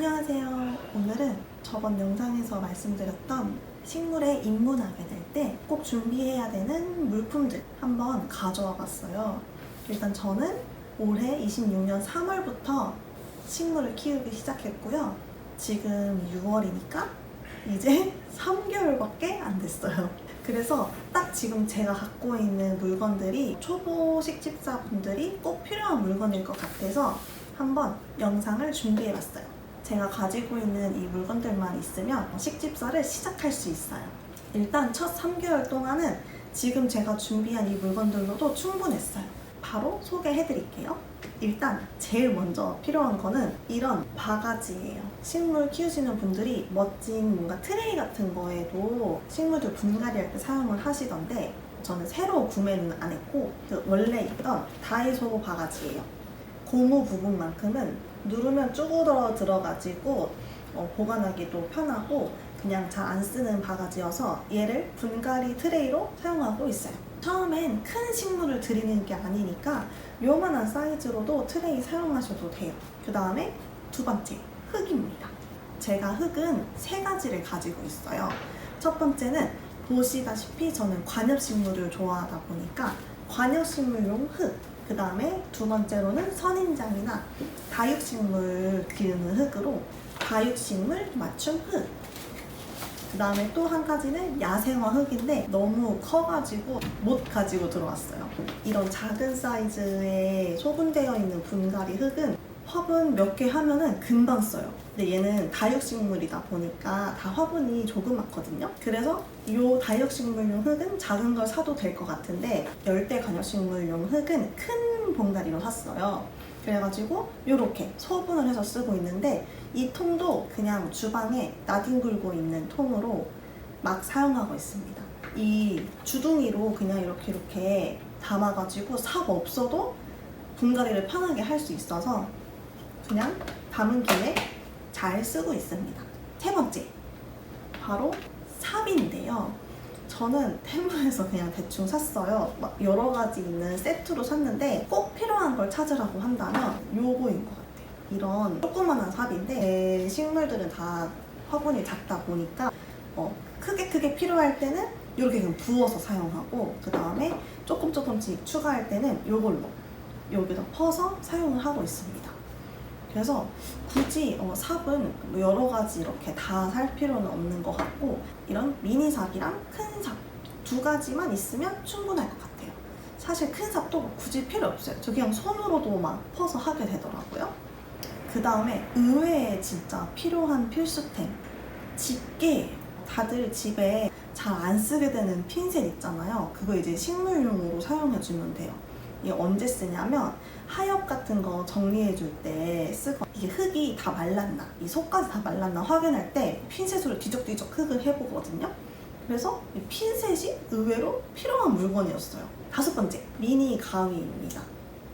안녕하세요. 오늘은 저번 영상에서 말씀드렸던 식물에 입문하게 될 때 꼭 준비해야 되는 물품들 한번 가져와 봤어요. 일단 저는 올해 26년 3월부터 식물을 키우기 시작했고요. 지금 6월이니까 이제 3개월밖에 안 됐어요. 그래서 딱 지금 제가 갖고 있는 물건들이 초보 식집사분들이 꼭 필요한 물건일 것 같아서 한번 영상을 준비해 봤어요. 제가 가지고 있는 이 물건들만 있으면 식집사를 시작할 수 있어요. 일단 첫 3개월 동안은 지금 제가 준비한 이 물건들로도 충분했어요. 바로 소개해 드릴게요. 일단 제일 먼저 필요한 거는 이런 바가지예요. 식물 키우시는 분들이 멋진 뭔가 트레이 같은 거에도 식물들 분갈이할 때 사용을 하시던데 저는 새로 구매는 안 했고 원래 있던 다이소 바가지예요. 고무 부분만큼은 누르면 쭈그러 들어가지고 보관하기도 편하고 그냥 잘 안 쓰는 바가지여서 얘를 분갈이 트레이로 사용하고 있어요. 처음엔 큰 식물을 들이는 게 아니니까 요만한 사이즈로도 트레이 사용하셔도 돼요. 그 다음에 두 번째, 흙입니다. 제가 흙은 세 가지를 가지고 있어요. 첫 번째는 보시다시피 저는 관엽식물을 좋아하다 보니까 관엽식물용 흙, 그 다음에 두 번째로는 선인장이나 다육식물 기르는 흙으로 다육식물 맞춤 흙, 그 다음에 또 한 가지는 야생화 흙인데 너무 커가지고 못 가지고 들어왔어요. 이런 작은 사이즈에 소분되어 있는 분갈이 흙은 화분 몇 개 하면은 금방 써요. 근데 얘는 다육식물이다 보니까 다 화분이 조그맣거든요. 그래서 이 다육식물용 흙은 작은 걸 사도 될 것 같은데 열대 관엽식물용 흙은 큰 봉다리로 샀어요. 그래가지고 이렇게 소분을 해서 쓰고 있는데 이 통도 그냥 주방에 나뒹굴고 있는 통으로 막 사용하고 있습니다. 이 주둥이로 그냥 이렇게 담아가지고 삽 없어도 분갈이를 편하게 할 수 있어서 그냥 담은 김에 잘 쓰고 있습니다. 세 번째, 바로 삽인데요. 저는 테무에서 그냥 대충 샀어요. 막 여러 가지 있는 세트로 샀는데 꼭 필요한 걸 찾으라고 한다면 요거인 것 같아요. 이런 조그만한 삽인데 제 식물들은 다 화분이 작다 보니까 크게 필요할 때는 이렇게 그냥 부어서 사용하고 그 다음에 조금씩 추가할 때는 요걸로 여기다 퍼서 사용을 하고 있습니다. 그래서 굳이 삽은 여러 가지 이렇게 다 살 필요는 없는 것 같고 이런 미니 삽이랑 큰 삽 두 가지만 있으면 충분할 것 같아요. 사실 큰 삽도 굳이 필요 없어요. 저 그냥 손으로도 막 퍼서 하게 되더라고요. 그 다음에 의외에 진짜 필요한 필수템, 집게. 다들 집에 잘 안 쓰게 되는 핀셋 있잖아요. 그거 이제 식물용으로 사용해주면 돼요. 이게 언제 쓰냐면 하엽 같은 거 정리해줄 때 쓰고 이게 흙이 다 말랐나 이 속까지 다 말랐나 확인할 때 핀셋으로 뒤적뒤적 흙을 해보거든요. 그래서 이 핀셋이 의외로 필요한 물건이었어요. 다섯 번째, 미니 가위입니다.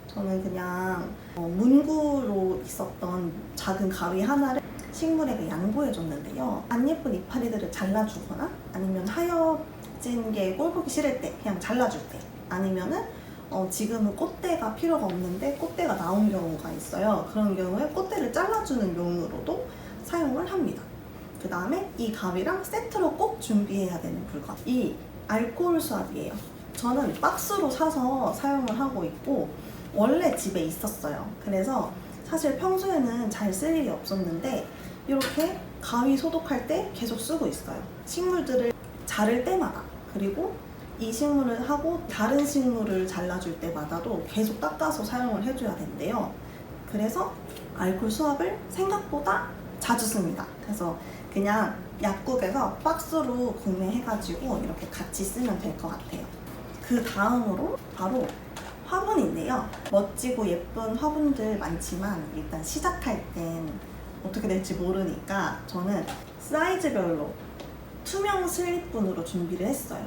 저는 그냥 문구로 있었던 작은 가위 하나를 식물에게 양보해줬는데요. 안 예쁜 이파리들을 잘라주거나 아니면 하엽진 게 꼴보기 싫을 때 그냥 잘라줄 때 아니면은 지금은 꽃대가 필요가 없는데 꽃대가 나온 경우가 있어요. 그런 경우에 꽃대를 잘라주는 용으로도 사용을 합니다. 그 다음에 이 가위랑 세트로 꼭 준비해야 되는 물건, 이 알코올 수압이에요. 저는 박스로 사서 사용을 하고 있고 원래 집에 있었어요. 그래서 사실 평소에는 잘 쓸 일이 없었는데 이렇게 가위 소독할 때 계속 쓰고 있어요. 식물들을 자를 때마다 그리고 이 식물을 하고 다른 식물을 잘라줄 때마다도 계속 닦아서 사용을 해줘야 된대요. 그래서 알코올 수압을 생각보다 자주 씁니다. 그래서 그냥 약국에서 박스로 구매해가지고 이렇게 같이 쓰면 될 것 같아요. 그 다음으로 바로 화분인데요. 멋지고 예쁜 화분들 많지만 일단 시작할 땐 어떻게 될지 모르니까 저는 사이즈별로 투명 슬립분으로 준비를 했어요.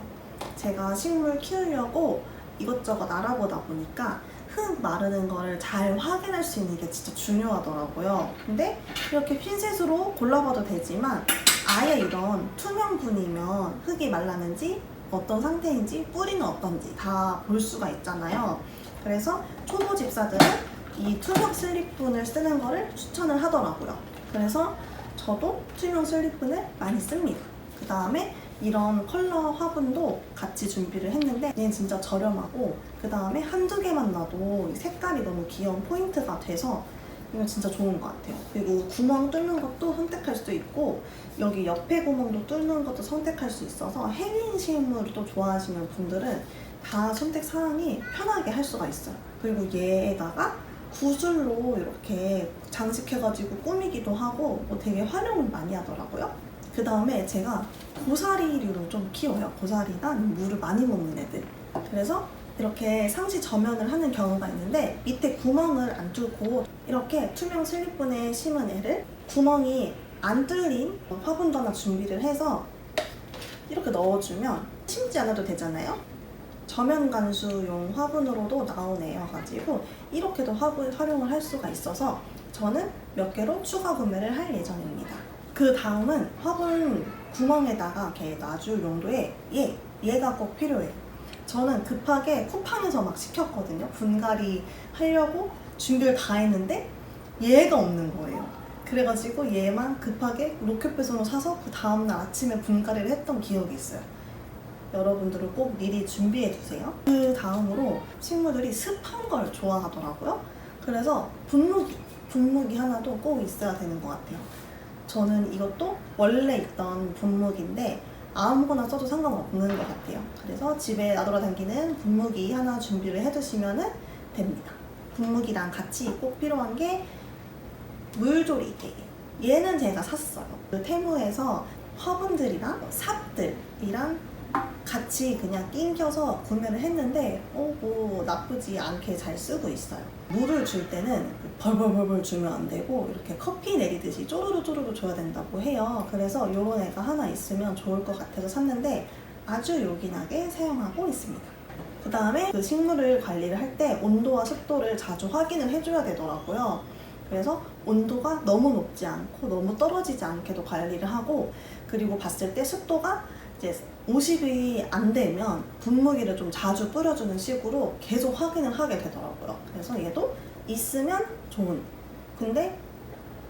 제가 식물 키우려고 이것저것 알아보다 보니까 흙 마르는 거를 잘 확인할 수 있는 게 진짜 중요하더라고요. 근데 이렇게 핀셋으로 골라봐도 되지만 아예 이런 투명분이면 흙이 말랐는지 어떤 상태인지 뿌리는 어떤지 다 볼 수가 있잖아요. 그래서 초보 집사들은 이 투명 슬립분을 쓰는 거를 추천을 하더라고요. 그래서 저도 투명 슬리픈을 많이 씁니다. 그 다음에 이런 컬러 화분도 같이 준비를 했는데 얘는 진짜 저렴하고 그 다음에 한두 개만 놔도 색깔이 너무 귀여운 포인트가 돼서 이거 진짜 좋은 것 같아요. 그리고 구멍 뚫는 것도 선택할 수도 있고 여기 옆에 구멍도 뚫는 것도 선택할 수 있어서 해민 식물을 또 좋아하시는 분들은 다 선택 사항이 편하게 할 수가 있어요. 그리고 얘에다가 구슬로 이렇게 장식해가지고 꾸미기도 하고 뭐 되게 활용을 많이 하더라고요. 그 다음에 제가 고사리류를 좀 키워요. 고사리나 물을 많이 먹는 애들. 그래서 이렇게 상시 저면을 하는 경우가 있는데 밑에 구멍을 안 뚫고 이렇게 투명 슬리픈에 심은 애를 구멍이 안 뚫린 화분도 하나 준비를 해서 이렇게 넣어주면 심지 않아도 되잖아요. 저면 간수용 화분으로도 나온 애여가지고 이렇게도 활용을 할 수가 있어서 저는 몇 개로 추가 구매를 할 예정입니다. 그 다음은 화분 구멍에다가 이렇게 놔줄 용도의 얘가 꼭 필요해요. 저는 급하게 쿠팡에서 막 시켰거든요. 분갈이 하려고 준비를 다 했는데 얘가 없는 거예요. 그래가지고 얘만 급하게 로켓배송으로 사서 그 다음날 아침에 분갈이를 했던 기억이 있어요. 여러분들은 꼭 미리 준비해 두세요. 그 다음으로 식물들이 습한 걸 좋아하더라고요. 그래서 분무기 하나도 꼭 있어야 되는 것 같아요. 저는 이것도 원래 있던 분무기인데 아무거나 써도 상관없는 것 같아요. 그래서 집에 나돌아다니는 분무기 하나 준비를 해두시면 됩니다. 분무기랑 같이 꼭 필요한 게 물조리개. 얘는 제가 샀어요. 그 테무에서 화분들이랑 삽들이랑 같이 그냥 낑겨서 구매를 했는데 뭐 나쁘지 않게 잘 쓰고 있어요. 물을 줄 때는 벌벌벌벌 주면 안 되고 이렇게 커피 내리듯이 쪼르르 쪼르르 줘야 된다고 해요. 그래서 이런 애가 하나 있으면 좋을 것 같아서 샀는데 아주 요긴하게 사용하고 있습니다. 그 다음에 그 식물을 관리를 할 때 온도와 습도를 자주 확인을 해줘야 되더라고요. 그래서 온도가 너무 높지 않고 너무 떨어지지 않게도 관리를 하고 그리고 봤을 때 습도가 이제 50이 안 되면 분무기를 좀 자주 뿌려주는 식으로 계속 확인을 하게 되더라고요. 그래서 얘도 있으면 좋은. 근데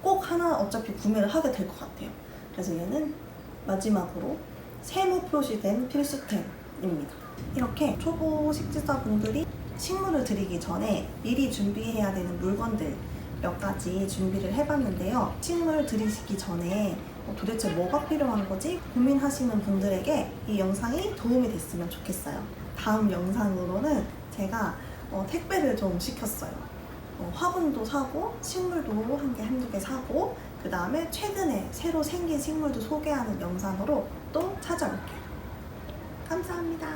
꼭 하나 어차피 구매를 하게 될 것 같아요. 그래서 얘는 마지막으로 세모 표시된 필수템입니다. 이렇게 초보 식지사분들이 식물을 들이기 전에 미리 준비해야 되는 물건들 몇 가지 준비를 해봤는데요. 식물 들이시기 전에 도대체 뭐가 필요한 거지 고민하시는 분들에게 이 영상이 도움이 됐으면 좋겠어요. 다음 영상으로는 제가 택배를 좀 시켰어요. 화분도 사고 식물도 한두 개 사고 그 다음에 최근에 새로 생긴 식물도 소개하는 영상으로 또 찾아올게요. 감사합니다.